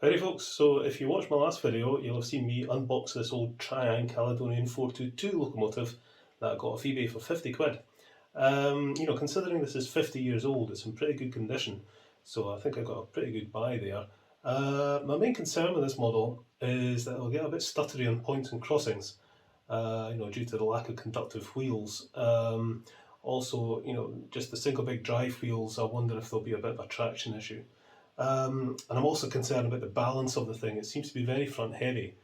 Howdy folks, so if you watched my last video, you'll have seen me unbox this old Tri-ang Caledonian 422 locomotive that I got off eBay for 50 quid. Considering this is 50 years old, it's in pretty good condition, so I think I got a pretty good buy there. My main concern with this model is that it'll get a bit stuttery on points and crossings, due to the lack of conductive wheels. Also, just the single big drive wheels, I wonder if there'll be a bit of a traction issue. And I'm also concerned about the balance of the thing. It seems to be very front heavy.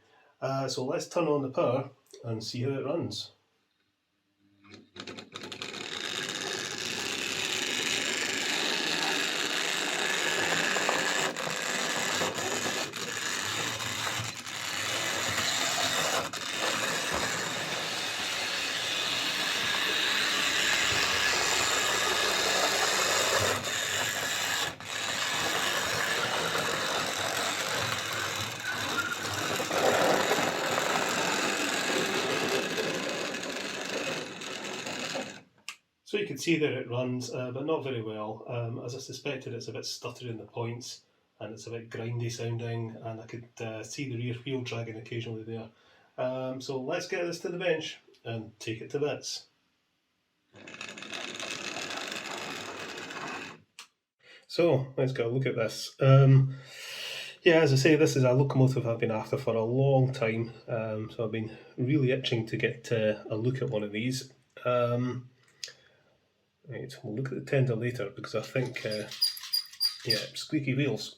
So let's turn on the power and see how it runs. So you can see that it runs, but not very well. As I suspected, it's a bit stuttery in the points, and it's a bit grindy sounding, and I could see the rear wheel dragging occasionally there. So let's get this to the bench and take it to bits. So let's go look at this. Yeah, as I say, this is a locomotive I've been after for a long time, so I've been really itching to get a look at one of these. Right, we'll look at the tender later because I think, squeaky wheels.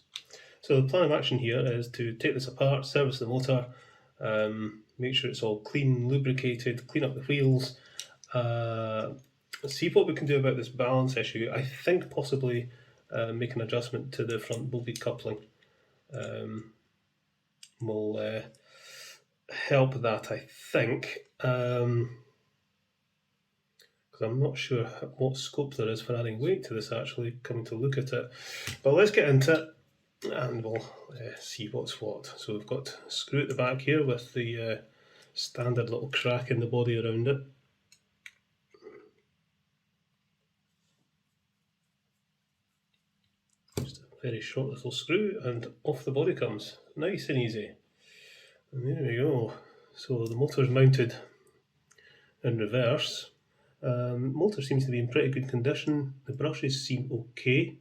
So the plan of action here is to take this apart, service the motor, make sure it's all clean, lubricated, clean up the wheels, see what we can do about this balance issue. I think possibly make an adjustment to the front buggy coupling will help that, I think. I'm not sure what scope there is for adding weight to this, actually, coming to look at it. But let's get into it and we'll see what's what. So we've got a screw at the back here with the standard little crack in the body around it. Just a very short little screw and off the body comes. Nice and easy. And there we go. So the motor's mounted in reverse. Motor seems to be in pretty good condition. The brushes seem okay.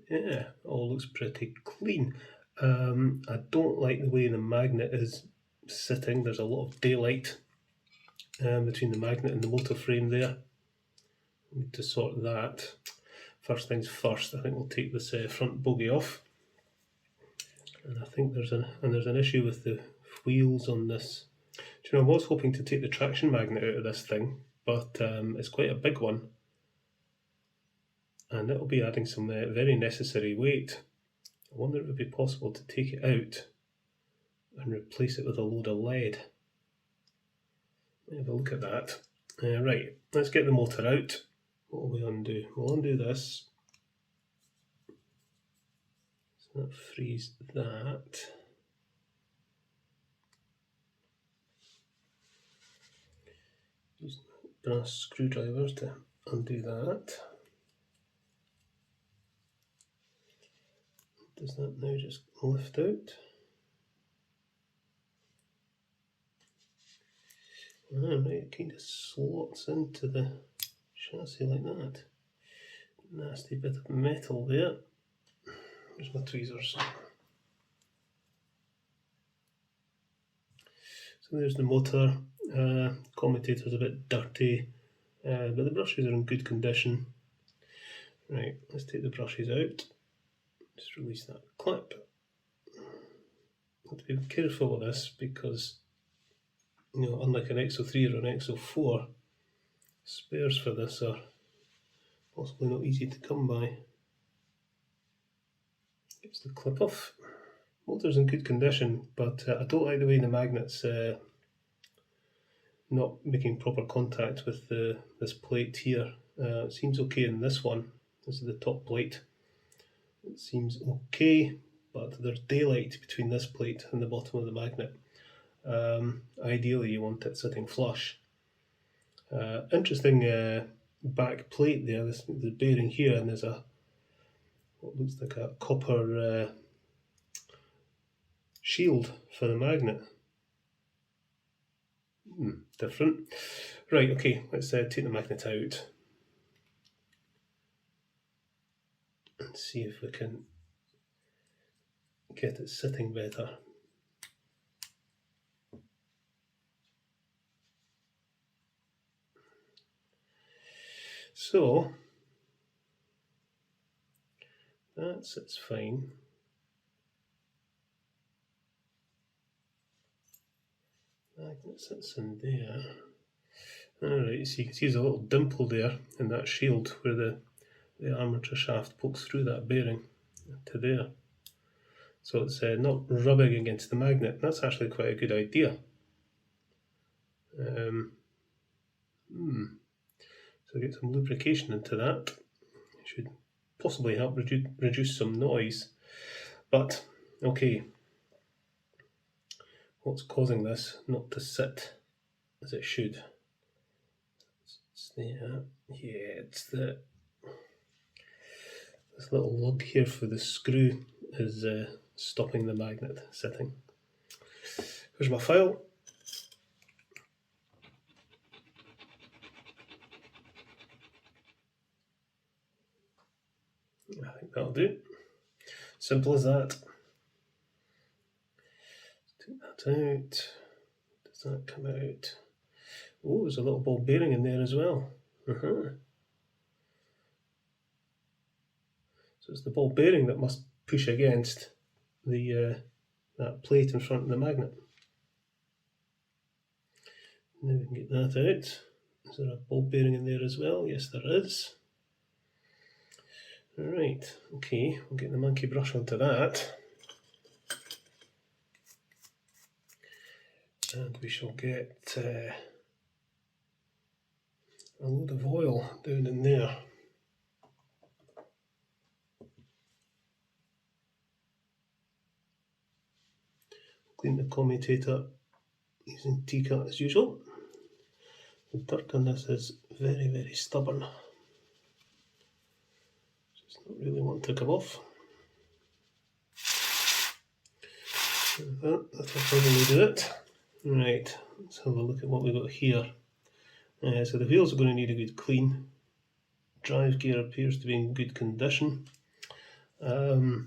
Yeah, all looks pretty clean. I don't like the way the magnet is sitting. There's a lot of daylight between the magnet and the motor frame there. Need to sort that. First things first, I think we'll take this front bogey off. And I think there's an issue with the wheels on this. Do you know, I was hoping to take the traction magnet out of this thing, but it's quite a big one, and it'll be adding some very necessary weight. I wonder if it would be possible to take it out and replace it with a load of lead. Let me have a look at that. Right, let's get the motor out. What will we undo? We'll undo this. So that frees that. Use brass screwdrivers to undo that. Does that now just lift out? Right, it kind of slots into the chassis like that. Nasty bit of metal there. There's my tweezers. So there's the motor. Commutator's a bit dirty, but the brushes are in good condition. Right, let's take the brushes out. Just release that clip. Have to be careful with this because, unlike an XO3 or an XO4, spares for this are possibly not easy to come by. Gets the clip off. Motor's in good condition, but I don't like the way the magnet's not making proper contact with this plate here. It seems okay in this one. This is the top plate. It seems okay, but there's daylight between this plate and the bottom of the magnet. Ideally you want it sitting flush. Interesting back plate there, the bearing here, and there's what looks like a copper shield for the magnet. Different. Right, okay, let's take the magnet out and see if we can get it sitting better. So that sits fine. Magnet sits in there. Alright, so you can see there's a little dimple there in that shield where the armature shaft pokes through that bearing to there. So it's not rubbing against the magnet. That's actually quite a good idea. So get some lubrication into that. It should possibly help reduce some noise. But, okay, what's causing this not to sit as it should? It's it's this little lug here for the screw is stopping the magnet sitting. Here's my file. I think that'll do. Simple as that. Take that out. Does that come out? Oh, there's a little ball bearing in there as well. So it's the ball bearing that must push against the that plate in front of the magnet. Now we can get that out. Is there a ball bearing in there as well? Yes, there is. Right, okay, we'll get the monkey brush onto that. And we shall get a load of oil down in there. Clean the commutator using T-cut as usual. The dirt on this is very, very stubborn. Just not really want to come off. That'll probably do it. Right, let's have a look at what we've got here. So the wheels are going to need a good clean. Drive gear appears to be in good condition. That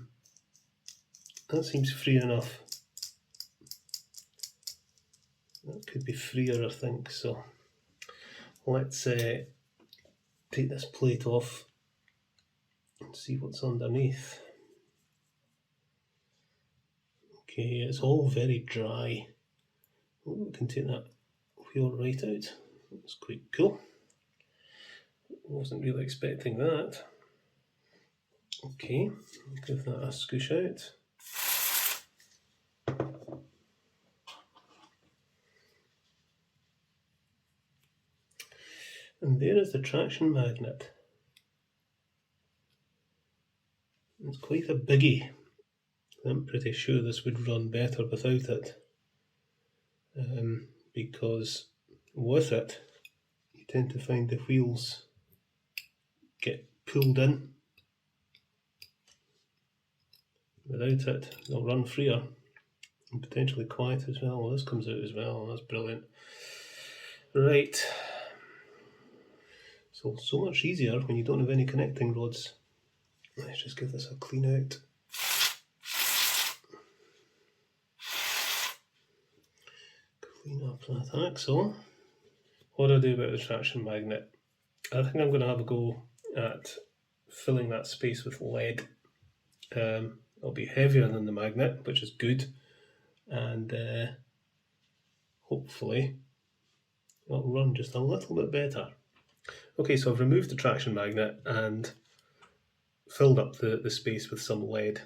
seems free enough. That could be freer, I think. So let's take this plate off and see what's underneath. Okay, it's all very dry. Oh, we can take that wheel right out. That's quite cool. Wasn't really expecting that. Okay, give that a scoosh out. And there is the traction magnet. It's quite a biggie. I'm pretty sure this would run better without it. Because with it, you tend to find the wheels get pulled in. Without it, they'll run freer and potentially quiet as well. Well, this comes out as well, that's brilliant. Right, so much easier when you don't have any connecting rods. Let's just give this a clean out. Clean up that axle. What do I do about the traction magnet? I think I'm going to have a go at filling that space with lead. It'll be heavier than the magnet, which is good, and hopefully it'll run just a little bit better. Okay, so I've removed the traction magnet and filled up the space with some lead.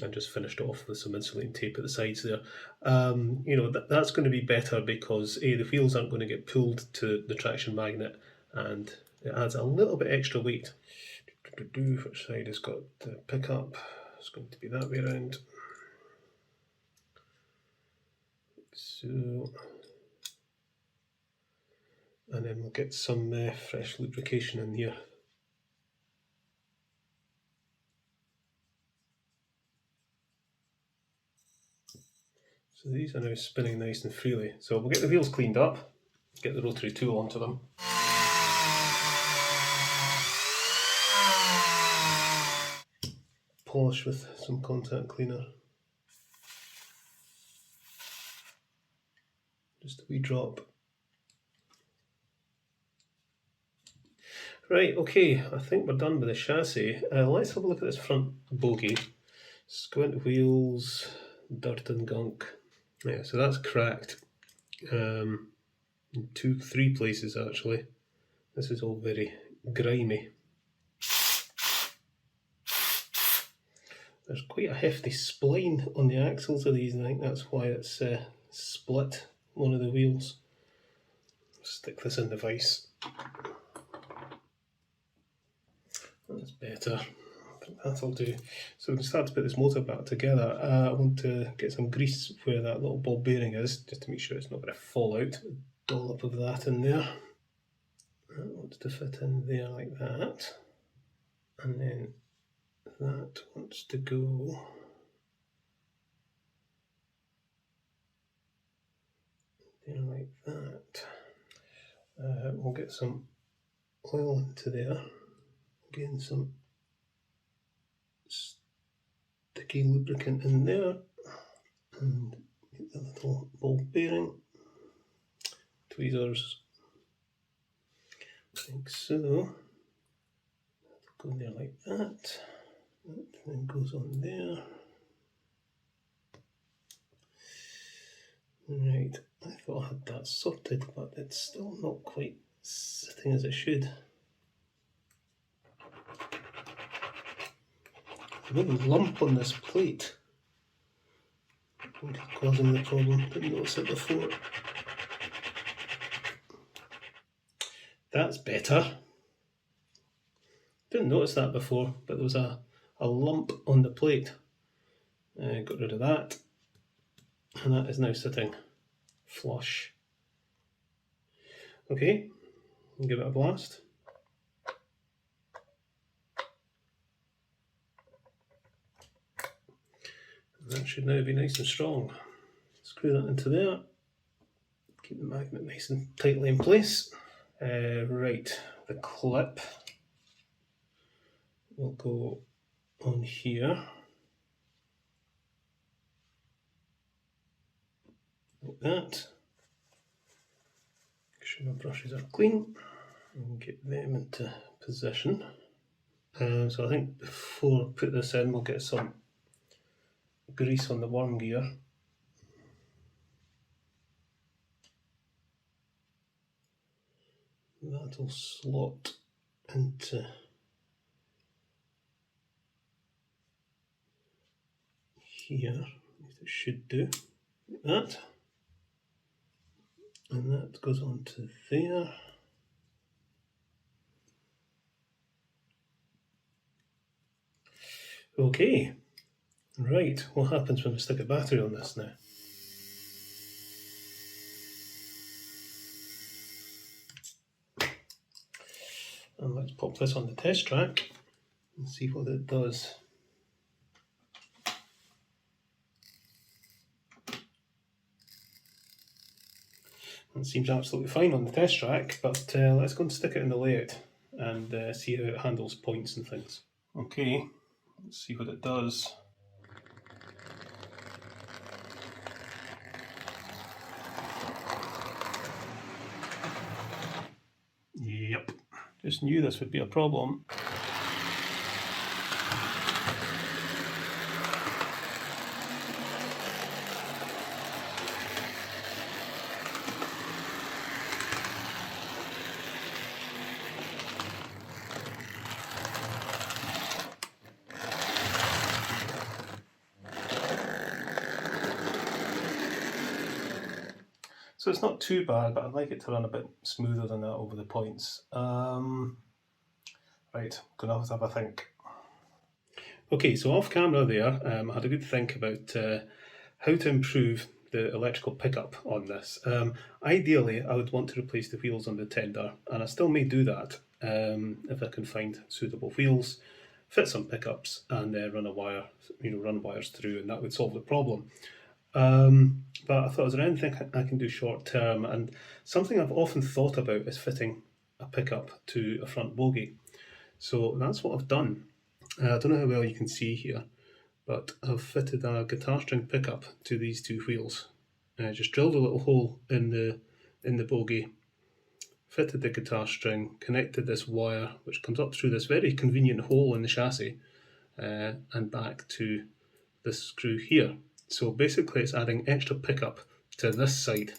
And just finished off with some insulating tape at the sides there. You know, that's going to be better because the wheels aren't going to get pulled to the traction magnet, and it adds a little bit extra weight. Which side has got the pickup? It's going to be that way around. So, and then we'll get some fresh lubrication in here. So these are now spinning nice and freely. So we'll get the wheels cleaned up, get the rotary tool onto them. Polish with some contact cleaner. Just a wee drop. Right, okay, I think we're done with the chassis. Let's have a look at this front bogie. Squint wheels, dirt and gunk. Yeah, so that's cracked. In 3 places actually. This is all very grimy. There's quite a hefty spline on the axles of these, and I think that's why it's split one of the wheels. Stick this in the vise. That's better. I think that'll do. So we can start to put this motor back together. I want to get some grease where that little ball bearing is, just to make sure it's not going to fall out. A dollop of that in there. That wants to fit in there like that. And then that wants to go there like that. We'll get some oil into there. Again, some sticky lubricant in there, and get the little ball bearing, tweezers, like so. Go there like that. That then goes on there. Right, I thought I had that sorted, but it's still not quite sitting as it should. A little lump on this plate. I think it's causing the problem. Didn't notice it before. That's better. Didn't notice that before, but there was a lump on the plate. Got rid of that, and that is now sitting flush. Okay, give it a blast. That should now be nice and strong. Screw that into there. Keep the magnet nice and tightly in place. Right, the clip will go on here. Like that. Make sure my brushes are clean and get them into position. So I think before I put this in, we'll get some grease on the worm gear. That'll slot into here, as it should do, like that. And that goes on to there. Okay. Right, what happens when we stick a battery on this now? And let's pop this on the test track and see what it does. It seems absolutely fine on the test track, but let's go and stick it in the layout and see how it handles points and things. Okay, let's see what it does. Yep, just knew this would be a problem. So it's not too bad, but I'd like it to run a bit smoother than that over the points. Right, gonna have a think. Okay, so off camera there, I had a good think about how to improve the electrical pickup on this. Ideally, I would want to replace the wheels on the tender, and I still may do that if I can find suitable wheels, fit some pickups, and run a wire, run wires through, and that would solve the problem. But I thought, is there anything I can do short term? And something I've often thought about is fitting a pickup to a front bogie. So that's what I've done. I don't know how well you can see here, but I've fitted a guitar string pickup to these two wheels. I just drilled a little hole in the bogie, fitted the guitar string, connected this wire, which comes up through this very convenient hole in the chassis, and back to this screw here. So basically it's adding extra pickup to this side.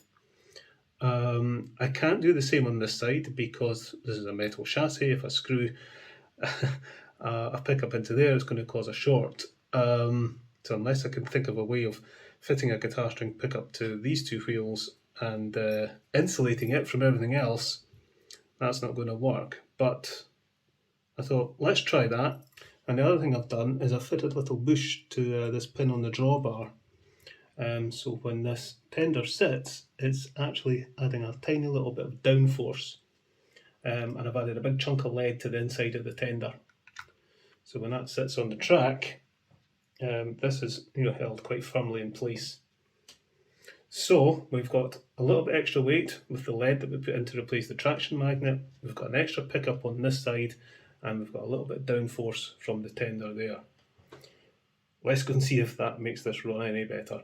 I can't do the same on this side because this is a metal chassis. If I screw a pickup into there, it's going to cause a short. So unless I can think of a way of fitting a guitar string pickup to these two wheels and insulating it from everything else, that's not going to work. But I thought, let's try that. And the other thing I've done is I've fitted a little bush to this pin on the drawbar. So when this tender sits, it's actually adding a tiny little bit of downforce. And I've added a big chunk of lead to the inside of the tender. So when that sits on the track, this is held quite firmly in place. So we've got a little bit extra weight with the lead that we put in to replace the traction magnet. We've got an extra pickup on this side, and we've got a little bit of downforce from the tender there. Let's go and see if that makes this run any better.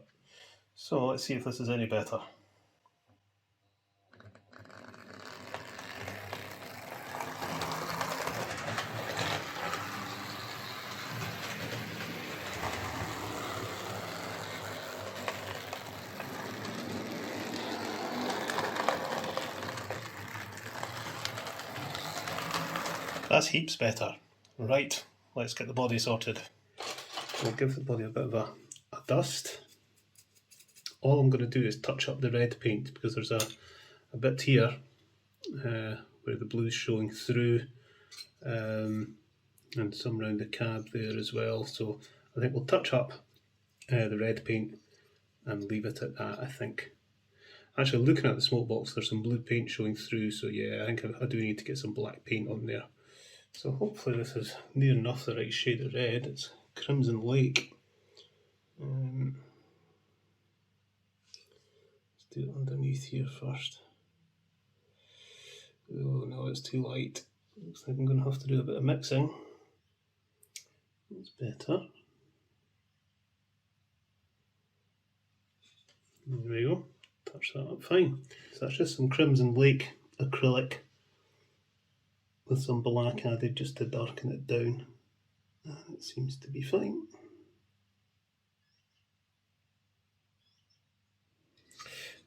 So let's see if this is any better. That's heaps better. Right, let's get the body sorted. We'll give the body a bit of a dust. All I'm going to do is touch up the red paint because there's a bit here where the blue's showing through, and some around the cab there as well. So I think we'll touch up the red paint and leave it at that, I think. Actually, looking at the smoke box, there's some blue paint showing through, so yeah, I think I do need to get some black paint on there. So hopefully this is near enough the right shade of red. It's Crimson Lake. Let's do it underneath here first. Oh no, it's too light. Looks like I'm going to have to do a bit of mixing. That's better. There we go. Touch that up fine. So that's just some Crimson Lake acrylic with some black added just to darken it down. And it seems to be fine.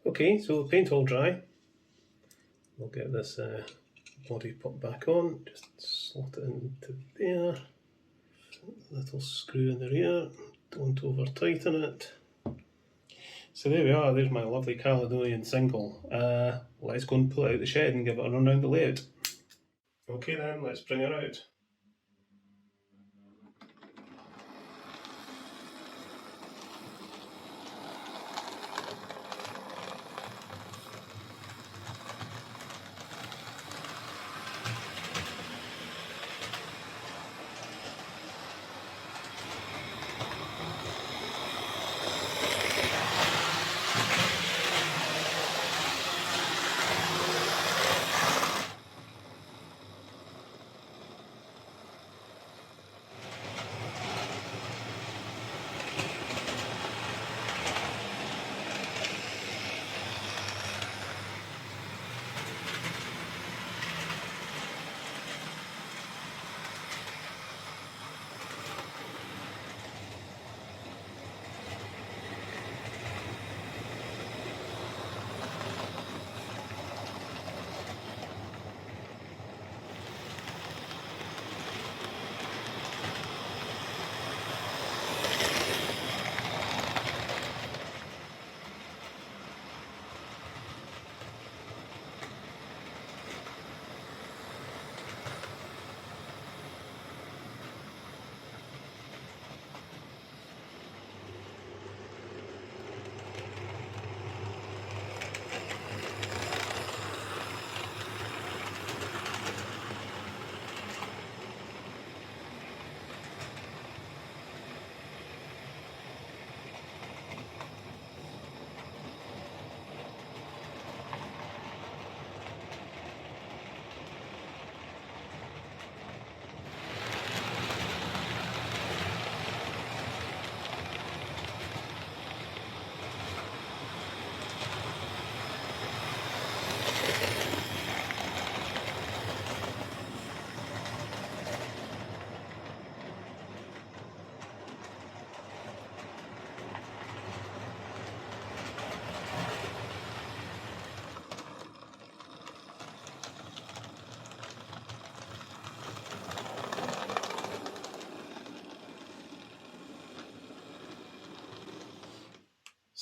Okay, so paint all dry. We'll get this body put back on. Just slot it into there. Little screw in the rear. Don't over tighten it. So there we are, there's my lovely Caledonian Single. Let's go and pull it out the shed and give it a run around the layout. Okay then, let's bring her out.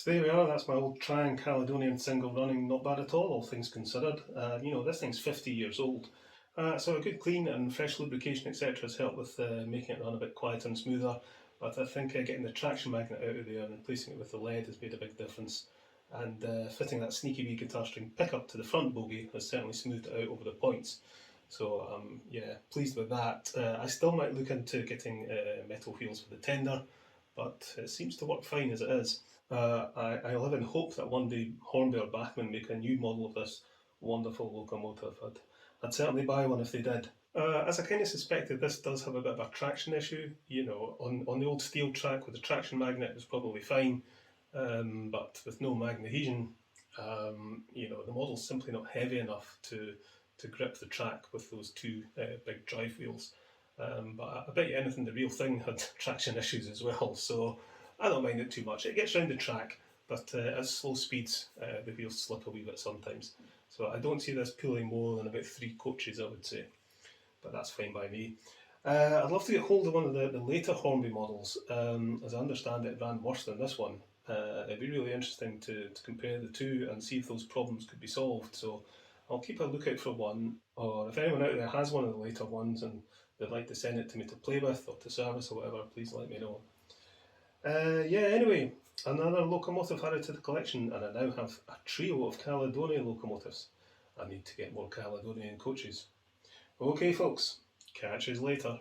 So there we are, that's my old Tri-ang Caledonian Single running, not bad at all things considered. You know, this thing's 50 years old. So a good clean and fresh lubrication, etc. has helped with making it run a bit quieter and smoother. But I think getting the traction magnet out of there and replacing it with the lead has made a big difference. And fitting that sneaky wee guitar string pickup to the front bogie has certainly smoothed it out over the points. So yeah, pleased with that. I still might look into getting metal wheels for the tender, but it seems to work fine as it is. I live in hope that one day Hornby or Bachmann make a new model of this wonderful locomotive. I'd certainly buy one if they did. As I kind of suspected, this does have a bit of a traction issue. You know, on the old steel track with the traction magnet, it was probably fine, but with no magnetization, you know, the model's simply not heavy enough to grip the track with those two big drive wheels. But I bet you anything, the real thing had traction issues as well, so I don't mind it too much. It gets round the track, but at slow speeds, the wheels slip a wee bit sometimes. So I don't see this pulling more than about 3 coaches, I would say, but that's fine by me. I'd love to get hold of one of the later Hornby models. As I understand it ran worse than this one. It'd be really interesting to compare the two and see if those problems could be solved. So I'll keep a lookout for one, or if anyone out there has one of the later ones and they'd like to send it to me to play with or to service or whatever, please let me know. Yeah, anyway, another locomotive added to the collection, and I now have a trio of Caledonian locomotives. I need to get more Caledonian coaches. Okay folks, catch you later.